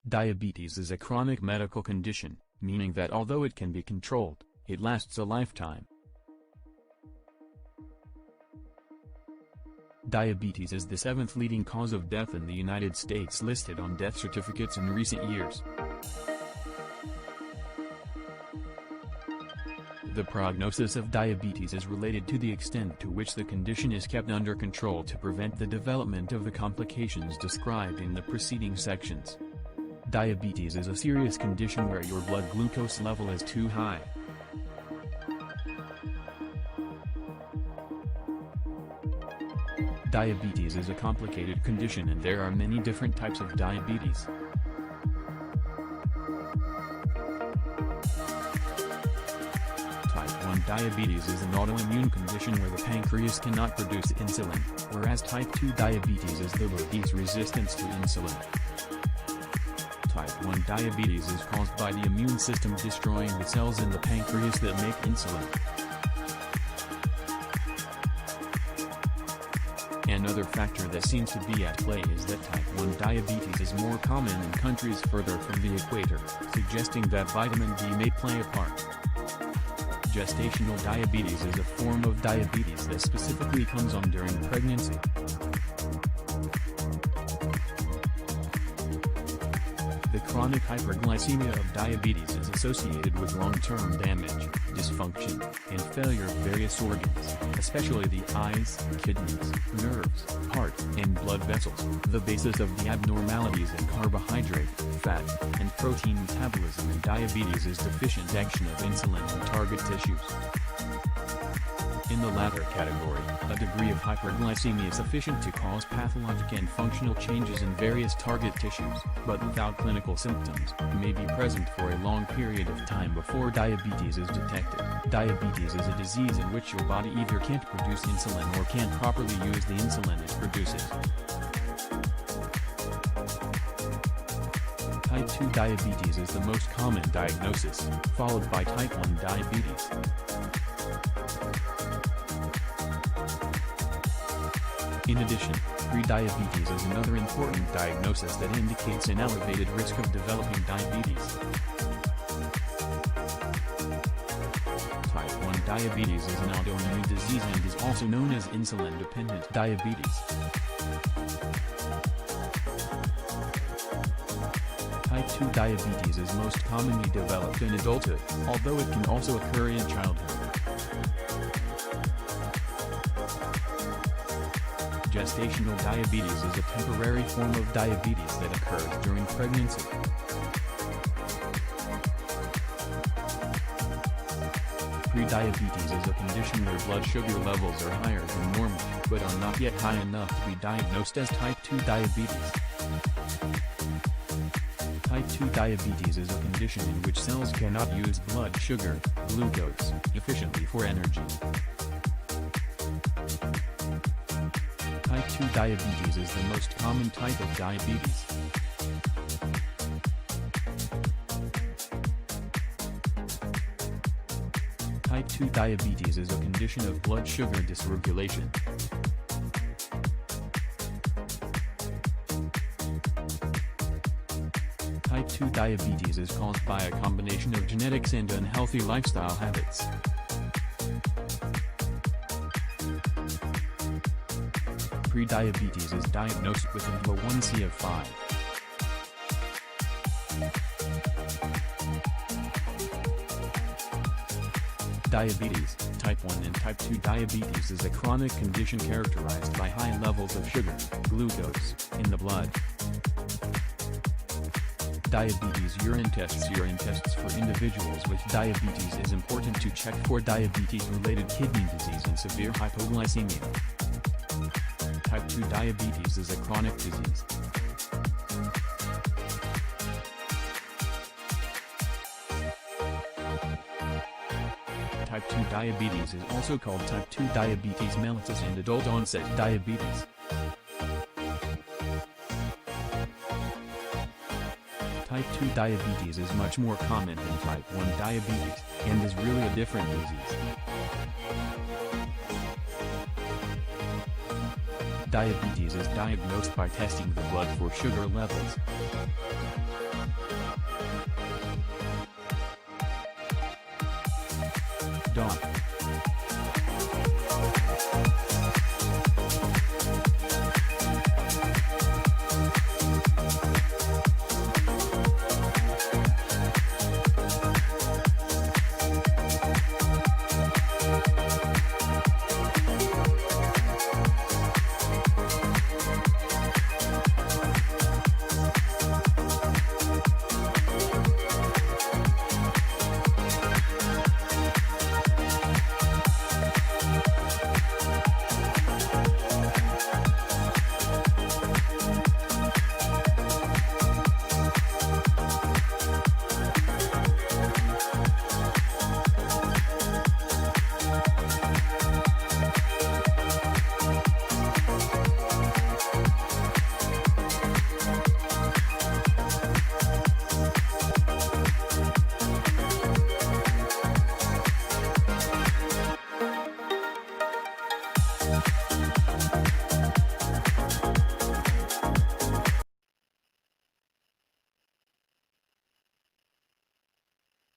Diabetes is a chronic medical condition, meaning that although it can be controlled, it lasts a lifetime. Diabetes is the seventh leading cause of death in the United States listed on death certificates in recent years. The prognosis of diabetes is related to the extent to which the condition is kept under control to prevent the development of the complications described in the preceding sections. Diabetes is a serious condition where your blood glucose level is too high. Diabetes is a complicated condition and there are many different types of diabetes. Type 1 diabetes is an autoimmune condition where the pancreas cannot produce insulin, whereas type 2 diabetes is the body's resistance to insulin. Type 1 diabetes is caused by the immune system destroying the cells in the pancreas that make insulin. Another factor that seems to be at play is that type 1 diabetes is more common in countries further from the equator, suggesting that vitamin D may play a part. Gestational diabetes is a form of diabetes that specifically comes on during pregnancy. The chronic hyperglycemia of diabetes is associated with long-term damage, dysfunction, and failure of various organs, especially the eyes, kidneys, nerves, heart, and blood vessels. The basis of the abnormalities in carbohydrate, fat, and protein metabolism in diabetes is deficient action of insulin on target tissues. In the latter category, a degree of hyperglycemia sufficient to cause pathologic and functional changes in various target tissues, but without clinical symptoms, may be present for a long period of time before diabetes is detected. Diabetes is a disease in which your body either can't produce insulin or can't properly use the insulin it produces. Type 2 diabetes is the most common diagnosis, followed by type 1 diabetes. In addition, prediabetes is another important diagnosis that indicates an elevated risk of developing diabetes. Type 1 diabetes is an autoimmune disease and is also known as insulin-dependent diabetes. Type 2 diabetes is most commonly developed in adulthood, although it can also occur in childhood. Gestational diabetes is a temporary form of diabetes that occurs during pregnancy. Prediabetes is a condition where blood sugar levels are higher than normal, but are not yet high enough to be diagnosed as type 2 diabetes. Type 2 diabetes is a condition in which cells cannot use blood sugar, glucose, efficiently for energy. Type 2 diabetes is the most common type of diabetes. Type 2 diabetes is a condition of blood sugar dysregulation. Type 2 diabetes is caused by a combination of genetics and unhealthy lifestyle habits. Prediabetes is diagnosed with an A1C of 5. Diabetes, type 1 and type 2 diabetes is a chronic condition characterized by high levels of sugar, glucose, in the blood. Diabetes urine tests for individuals with diabetes is important to check for diabetes-related kidney disease and severe hypoglycemia. Type 2 diabetes is a chronic disease. Type 2 diabetes is also called type 2 diabetes mellitus and adult-onset diabetes. Type 2 diabetes is much more common than type 1 diabetes, and is really a different disease. Diabetes is diagnosed by testing the blood for sugar levels.